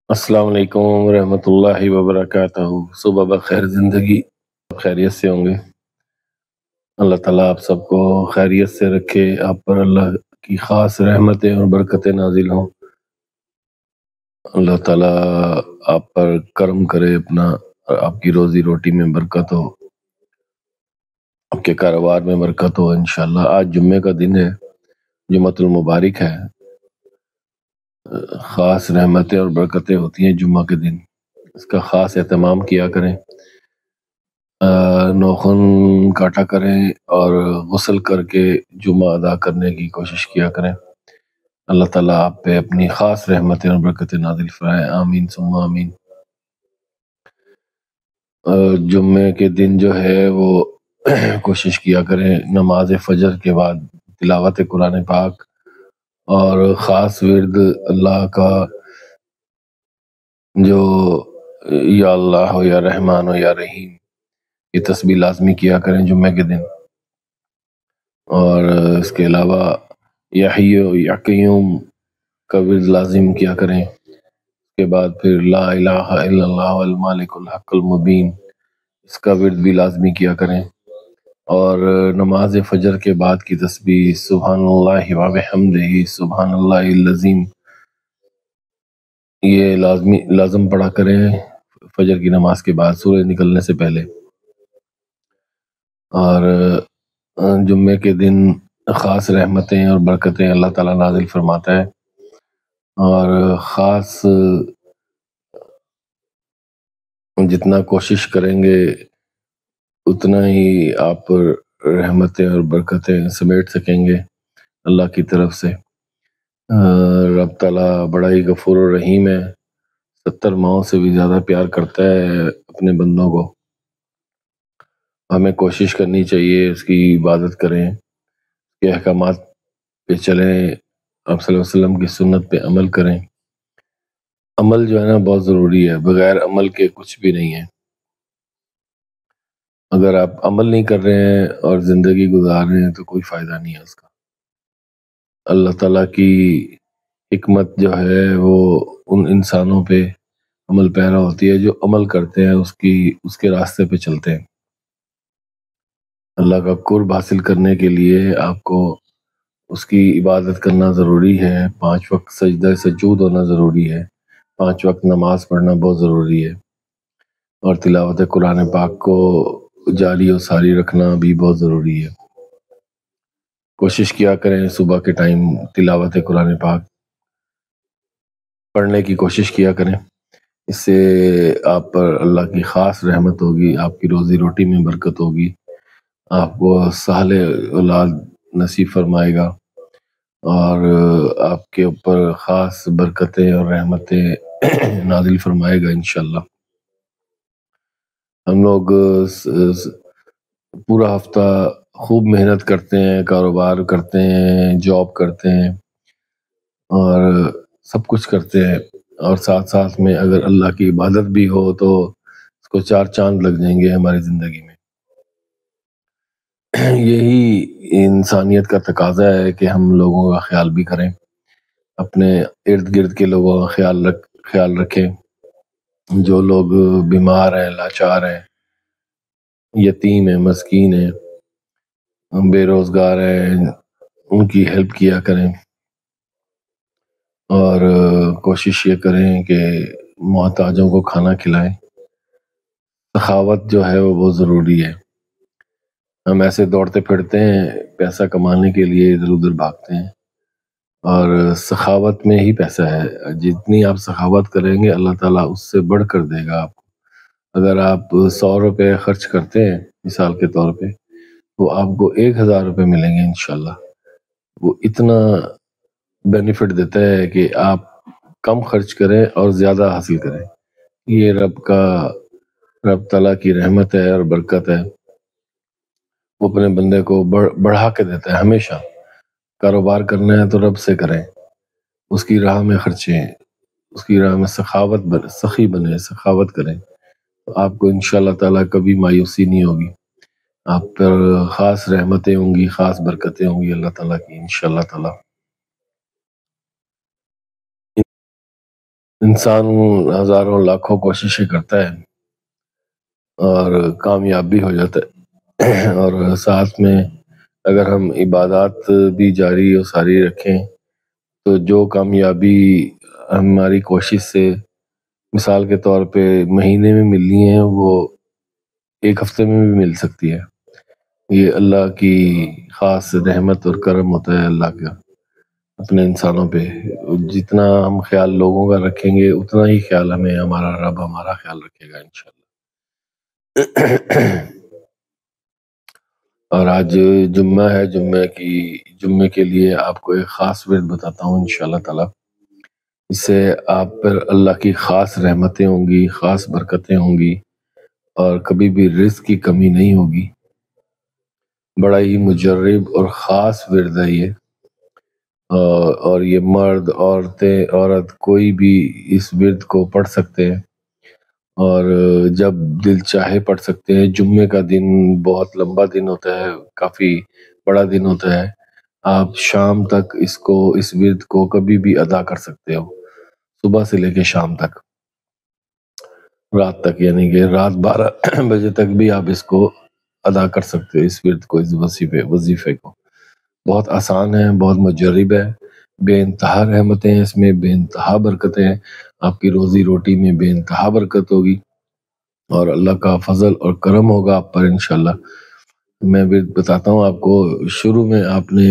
السلام علیکم ورحمۃ اللہ وبرکاتہ۔ صبح بخیر زندگی، خیریت سے ہوں گے؟ اللہ تعالیٰ آپ سب کو خیریت سے رکھے، آپ پر اللہ کی خاص رحمتیں اور برکتیں نازل ہوں۔ اللہ تعالیٰ آپ پر کرم کرے اپنا، آپ کی روزی روٹی میں برکت ہو، آپ کے کاروبار میں برکت ہو انشاءاللہ۔ آج جمعے کا دن ہے، جمعۃ المبارک ہے، خاص رحمتیں اور برکتیں ہوتی ہیں جمعہ کے دن، اس کا خاص اہتمام کیا کریں، نوخن کاٹا کریں اور غسل کر کے جمعہ ادا کرنے کی کوشش کیا کریں۔ اللہ تعالیٰ آپ پہ اپنی خاص رحمتیں اور برکتیں نازل فرمائے، آمین ثم آمین۔ جمعے کے دن جو ہے وہ کوشش کیا کریں نماز فجر کے بعد تلاوت قرآن پاک اور خاص ورد اللہ کا، جو یا اللہ ہو یا رحمان ہو یا رحیم، یہ تسبیح لازمی کیا کریں جمعے کے دن۔ اور اس کے علاوہ یا حی یا قیوم کا ورد لازم کیا کریں۔ اس کے بعد پھر لا الہ الا اللہ المالک الحق المبین، اس کا ورد بھی لازمی کیا کریں۔ اور نماز فجر کے بعد کی تسبیح سبحان اللہ و بحمدہ سبحان اللہ العظیم، یہ لازم پڑھا کریں فجر کی نماز کے بعد سورج نکلنے سے پہلے۔ اور جمعے کے دن خاص رحمتیں اور برکتیں اللہ تعالیٰ نازل فرماتا ہے، اور خاص جتنا کوشش کریں گے اتنا ہی آپ رحمتیں اور برکتیں سمیٹ سکیں گے اللہ کی طرف سے۔ رب تعالیٰ بڑا ہی غفور و رحیم ہے، 70 ماؤں سے بھی زیادہ پیار کرتا ہے اپنے بندوں کو۔ ہمیں کوشش کرنی چاہیے اس کی عبادت کریں، اس کے احکامات پہ چلیں، آپ صلی اللہ علیہ وسلم کی سنت پہ عمل کریں۔ عمل جو ہے نا بہت ضروری ہے، بغیر عمل کے کچھ بھی نہیں ہے۔ اگر آپ عمل نہیں کر رہے ہیں اور زندگی گزار رہے ہیں تو کوئی فائدہ نہیں ہے اس کا۔ اللہ تعالیٰ کی حکمت جو ہے وہ ان انسانوں پہ عمل پیرا ہوتی ہے جو عمل کرتے ہیں، اس کے راستے پہ چلتے ہیں۔ اللہ کا قرب حاصل کرنے کے لیے آپ کو اس کی عبادت کرنا ضروری ہے، 5 وقت سجدہ سجود ہونا ضروری ہے، 5 وقت نماز پڑھنا بہت ضروری ہے، اور تلاوت قرآن پاک کو جاری و ساری رکھنا بھی بہت ضروری ہے۔ کوشش کیا کریں صبح کے ٹائم تلاوت قرآن پاک پڑھنے کی کوشش کیا کریں، اس سے آپ پر اللہ کی خاص رحمت ہوگی، آپ کی روزی روٹی میں برکت ہوگی، آپ کو صالح اولاد نصیب فرمائے گا، اور آپ کے اوپر خاص برکتیں اور رحمتیں نازل فرمائے گا انشاءاللہ۔ ہم لوگ پورا ہفتہ خوب محنت کرتے ہیں، کاروبار کرتے ہیں، جاب کرتے ہیں اور سب کچھ کرتے ہیں، اور ساتھ ساتھ میں اگر اللہ کی عبادت بھی ہو تو اس کو 4 چاند لگ جائیں گے ہماری زندگی میں۔ یہی انسانیت کا تقاضا ہے کہ ہم لوگوں کا خیال بھی کریں، اپنے ارد گرد کے لوگوں کا خیال رکھیں، جو لوگ بیمار ہیں، لاچار ہیں، یتیم ہیں، مسکین ہیں، بے روزگار ہیں، ان کی ہیلپ کیا کریں، اور کوشش یہ کریں کہ محتاجوں کو کھانا کھلائیں۔ سخاوت جو ہے وہ بہت ضروری ہے۔ ہم ایسے دوڑتے پھرتے ہیں پیسہ کمانے کے لیے، ادھر ادھر بھاگتے ہیں، اور سخاوت میں ہی پیسہ ہے۔ جتنی آپ سخاوت کریں گے اللہ تعالیٰ اس سے بڑھ کر دے گا آپ کو۔ اگر آپ 100 روپے خرچ کرتے ہیں مثال کے طور پہ، تو آپ کو 1000 روپے ملیں گے انشاءاللہ۔ وہ اتنا بینیفٹ دیتا ہے کہ آپ کم خرچ کریں اور زیادہ حاصل کریں۔ یہ رب تعالیٰ کی رحمت ہے اور برکت ہے، وہ اپنے بندے کو بڑھا کے دیتا ہے ہمیشہ۔ کاروبار کرنا ہے تو رب سے کریں، اس کی راہ میں خرچیں، اس کی راہ میں سخی بنے، سخاوت کریں، تو آپ کو انشاءاللہ تعالیٰ کبھی مایوسی نہیں ہوگی، آپ پر خاص رحمتیں ہوں گی، خاص برکتیں ہوں گی اللہ تعالیٰ کی انشاءاللہ تعالیٰ۔ انسان ہزاروں لاکھوں کوششیں کرتا ہے اور کامیاب بھی ہو جاتا ہے، اور ساتھ میں اگر ہم عبادات بھی جاری و ساری رکھیں تو جو کامیابی ہماری کوشش سے مثال کے طور پہ مہینے میں ملنی ہے وہ ایک ہفتے میں بھی مل سکتی ہے۔ یہ اللہ کی خاص رحمت اور کرم ہوتا ہے اللہ کا اپنے انسانوں پہ۔ جتنا ہم خیال لوگوں کا رکھیں گے اتنا ہی خیال ہمیں ہمارا رب ہمارا خیال رکھے گا انشاءاللہ۔ اور آج جمعہ ہے، جمعے کے لیے آپ کو ایک خاص ورد بتاتا ہوں انشاءاللہ تعالی۔ اس سے آپ پر اللہ کی خاص رحمتیں ہوں گی، خاص برکتیں ہوں گی، اور کبھی بھی رزق کی کمی نہیں ہوگی۔ بڑا ہی مجرب اور خاص ورد ہے یہ، اور یہ مرد عورت کوئی بھی اس ورد کو پڑھ سکتے ہیں، اور جب دل چاہے پڑھ سکتے ہیں۔ جمعے کا دن بہت لمبا دن ہوتا ہے، کافی بڑا دن ہوتا ہے۔ آپ شام تک اس ورد کو کبھی بھی ادا کر سکتے ہو، صبح سے لے کے شام تک، رات تک، یعنی کہ رات 12 بجے تک بھی آپ اس کو ادا کر سکتے ہو، اس ورد کو، اس وظیفے کو۔ بہت آسان ہے، بہت مجرب ہے، بے انتہا رحمتیں ہیں اس میں، بے انتہا برکتیں ہیں، آپ کی روزی روٹی میں بے انتہا برکت ہوگی، اور اللہ کا فضل اور کرم ہوگا آپ پر انشاءاللہ۔ میں بھی بتاتا ہوں آپ کو، شروع میں آپ نے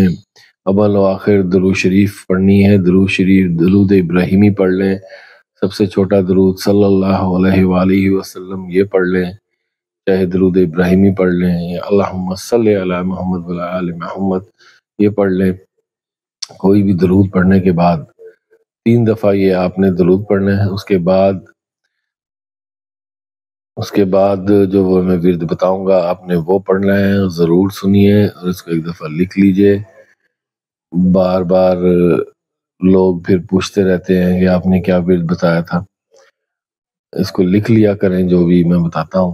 اول و آخر درود شریف پڑھنی ہے۔ درود شریف درود ابراہیمی پڑھ لیں، سب سے چھوٹا درود صلی اللہ علیہ وآلہ وسلم یہ پڑھ لیں، چاہے درود ابراہیمی پڑھ لیں یا اللہم صلی علی محمد وعلی آل محمد یہ پڑھ لیں۔ کوئی بھی درود پڑھنے کے بعد 3 دفعہ یہ آپ نے درود پڑھنا ہے۔ اس کے بعد جو وہ میں ورد بتاؤں گا آپ نے وہ پڑھنا ہے، ضرور سنیے اور اس کو ایک دفعہ لکھ لیجئے۔ بار بار لوگ پھر پوچھتے رہتے ہیں کہ آپ نے کیا ورد بتایا تھا، اس کو لکھ لیا کریں جو بھی میں بتاتا ہوں،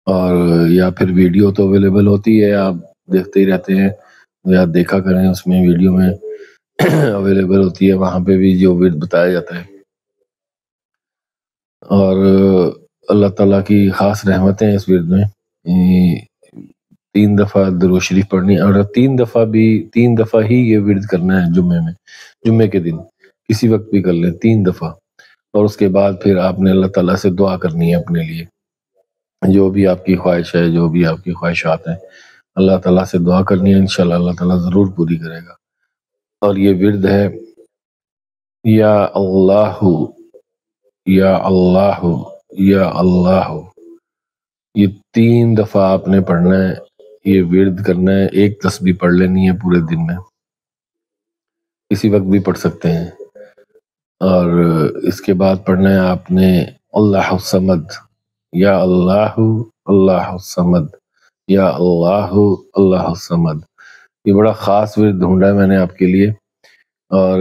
اور یا پھر ویڈیو تو اویلیبل ہوتی ہے، آپ دیکھتے ہی رہتے ہیں، یا دیکھا کریں، اس میں ویڈیو میں اویلیبل ہوتی ہے، وہاں پہ بھی جو ورد بتایا جاتا ہے۔ اور اللہ تعالیٰ کی خاص رحمتیں اس ورد میں 3 دفعہ درود شریف پڑھنی، اور 3 دفعہ ہی یہ ورد کرنا ہے جمعے کے دن، کسی وقت بھی کر لیں 3 دفعہ، اور اس کے بعد پھر آپ نے اللہ تعالیٰ سے دعا کرنی ہے اپنے لیے، جو بھی آپ کی خواہش ہے، جو بھی آپ کی خواہشات ہیں، اللہ تعالیٰ سے دعا کرنی ہے، انشاءاللہ اللہ تعالیٰ ضرور پوری کرے گا۔ اور یہ ورد ہے یا اللہ یا اللہ یا اللہ، یہ 3 دفعہ آپ نے پڑھنا ہے، یہ ورد کرنا ہے، ایک تسبیح پڑھ لینی ہے پورے دن میں، کسی وقت بھی پڑھ سکتے ہیں۔ اور اس کے بعد پڑھنا ہے آپ نے اللہ الصمد، یا اللہ اللہ الصمد، یا اللہ اللہ الصمد۔ یہ بڑا خاص ورد ڈھونڈا ہے میں نے آپ کے لیے، اور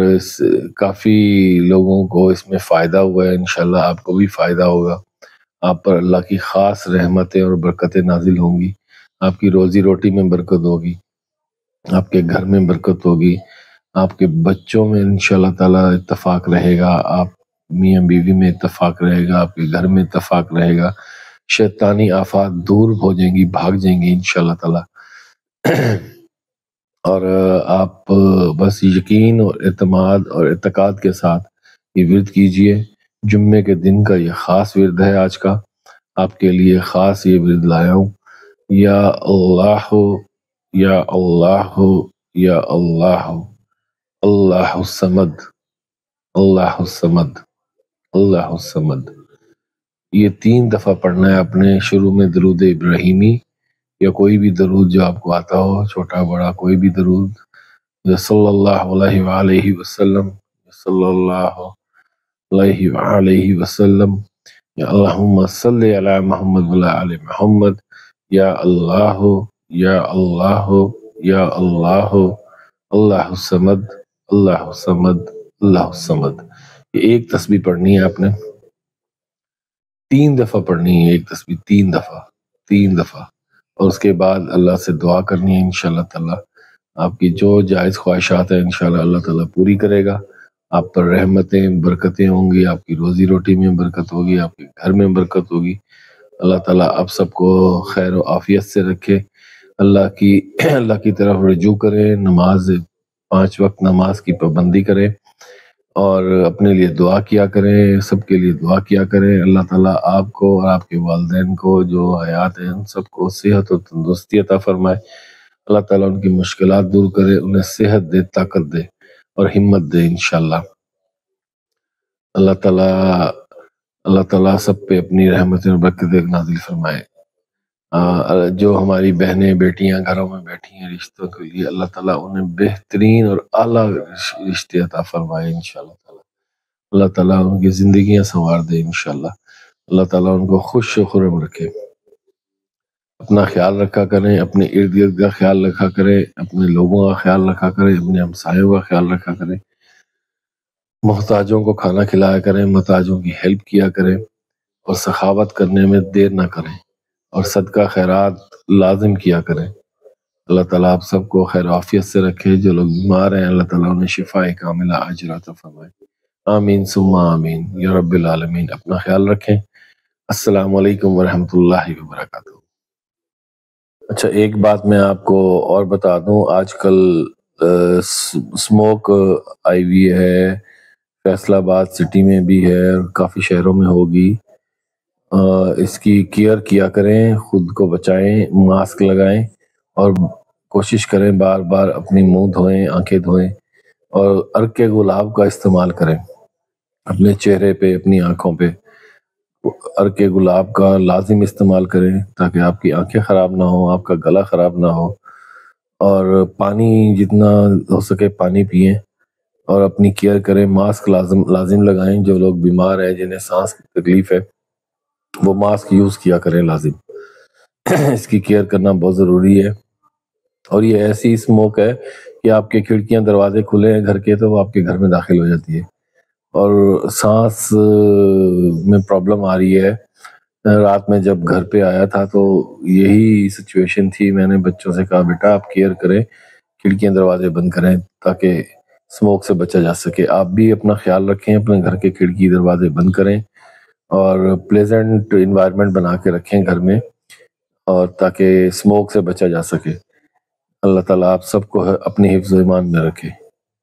کافی لوگوں کو اس میں فائدہ ہوا ہے، انشاءاللہ آپ کو بھی فائدہ ہوگا۔ آپ پر اللہ کی خاص رحمتیں اور برکتیں نازل ہوں گی، آپ کی روزی روٹی میں برکت ہوگی، آپ کے گھر میں برکت ہوگی، آپ کے بچوں میں انشاءاللہ تعالی اتفاق رہے گا، آپ میاں بیوی میں اتفاق رہے گا، آپ کے گھر میں اتفاق رہے گا، شیطانی آفات دور ہو جائیں گی، بھاگ جائیں گی انشاءاللہ تعالی۔ اور آپ بس یقین اور اعتماد اور اعتقاد کے ساتھ یہ ورد کیجئے۔ جمعے کے دن کا یہ خاص ورد ہے، آج کا آپ کے لیے خاص یہ ورد لایا ہوں، یا اللہ یا اللہ یا اللہ اللہ الصمد اللہ الصمد اللہ الصمد۔ یہ 3 دفعہ پڑھنا ہے اپنے شروع میں درود ابراہیمی یا کوئی بھی درود جو آپ کو آتا ہو، چھوٹا بڑا کوئی بھی درود، صلی اللہ علیہ وآلہ وسلم، صلی اللہ علیہ وآلہ وسلم، یا اللہم صلی علی محمد وعلی آل محمد، یا اللہ یا اللہ یا اللہ اللہ الصمد اللہ الصمد اللہ الصمد۔ یہ ایک تسبیح پڑھنی ہے آپ نے، 3 دفعہ پڑھنی ہے، ایک تسبیح 3 دفعہ، اور اس کے بعد اللہ سے دعا کرنی ہے، انشاءاللہ تعالی آپ کی جو جائز خواہشات ہیں انشاءاللہ اللہ تعالیٰ پوری کرے گا، آپ پر رحمتیں برکتیں ہوں گی، آپ کی روزی روٹی میں برکت ہوگی، آپ کے گھر میں برکت ہوگی۔ اللہ تعالیٰ آپ سب کو خیر و عافیت سے رکھے، اللہ کی طرف رجوع کرے، 5 وقت نماز کی پابندی کرے، اور اپنے لیے دعا کیا کریں، سب کے لیے دعا کیا کریں۔ اللہ تعالیٰ آپ کو اور آپ کے والدین کو جو حیات ہیں ان سب کو صحت و تندرستی عطا فرمائے۔ اللہ تعالیٰ ان کی مشکلات دور کرے، انہیں صحت دے، طاقت دے اور ہمت دے انشاءاللہ۔ اللہ تعالیٰ سب پہ اپنی رحمت اور برکت نازل فرمائے۔ جو ہماری بہنیں بیٹیاں گھروں میں بیٹھی ہیں رشتوں کے لیے، اللہ تعالیٰ انہیں بہترین اور اعلیٰ رشتے عطا فرمائے انشاءاللہ تعالیٰ۔ اللہ تعالیٰ ان کی زندگیاں سنوار دے انشاءاللہ۔ اللہ تعالیٰ ان کو خوش و خرم رکھے۔ اپنا خیال رکھا کریں، اپنے ارد گرد کا خیال رکھا کریں، اپنے لوگوں کا خیال رکھا کریں، اپنے ہمسایوں کا خیال رکھا کریں، محتاجوں کو کھانا کھلایا کریں، محتاجوں کی ہیلپ کیا کریں، اور سخاوت کرنے میں دیر نہ کریں، اور صدقہ خیرات لازم کیا کریں۔ اللہ تعالیٰ آپ سب کو خیر و عافیت سے رکھے۔ جو لوگ بیمار ہیں اللہ تعالیٰ انہیں شفاء کاملہ عاجلہ عطا فرمائے۔ آمین ثم آمین یا رب العالمین۔ اپنا خیال رکھیں۔ السلام علیکم ورحمۃ اللہ وبرکاتہ۔ اچھا، ایک بات میں آپ کو اور بتا دوں، آج کل اسموک آئی ہوئی ہے، فیصل آباد سٹی میں بھی ہے اور کافی شہروں میں ہوگی۔ اس کی کیئر کیا کریں، خود کو بچائیں، ماسک لگائیں، اور کوشش کریں بار بار اپنی منہ دھوئیں، آنکھیں دھوئیں، اور عرق گلاب کا استعمال کریں اپنے چہرے پہ، اپنی آنکھوں پہ۔ عرق گلاب کا لازم استعمال کریں تاکہ آپ کی آنکھیں خراب نہ ہوں، آپ کا گلا خراب نہ ہو، اور پانی جتنا ہو سکے پانی پئیں، اور اپنی کیئر کریں۔ ماسک لازم لگائیں۔ جو لوگ بیمار ہیں، جنہیں سانس کی تکلیف ہے، وہ ماسک یوز کیا کریں لازم۔ اس کی کیئر کرنا بہت ضروری ہے۔ اور یہ ایسی اسموک ہے کہ آپ کے کھڑکیاں دروازے کھلے ہیں گھر کے تو وہ آپ کے گھر میں داخل ہو جاتی ہے، اور سانس میں پرابلم آ رہی ہے۔ رات میں جب گھر پہ آیا تھا تو یہی سچویشن تھی۔ میں نے بچوں سے کہا بیٹا آپ کیئر کریں، کھڑکیاں دروازے بند کریں تاکہ اسموک سے بچا جا سکے۔ آپ بھی اپنا خیال رکھیں، اپنے گھر کے کھڑکی دروازے بند کریں، اور پلیزنٹ انوائرمنٹ بنا کے رکھیں گھر میں، اور تاکہ اسموک سے بچا جا سکے۔ اللہ تعالیٰ آپ سب کو اپنی حفظ و ایمان میں رکھے۔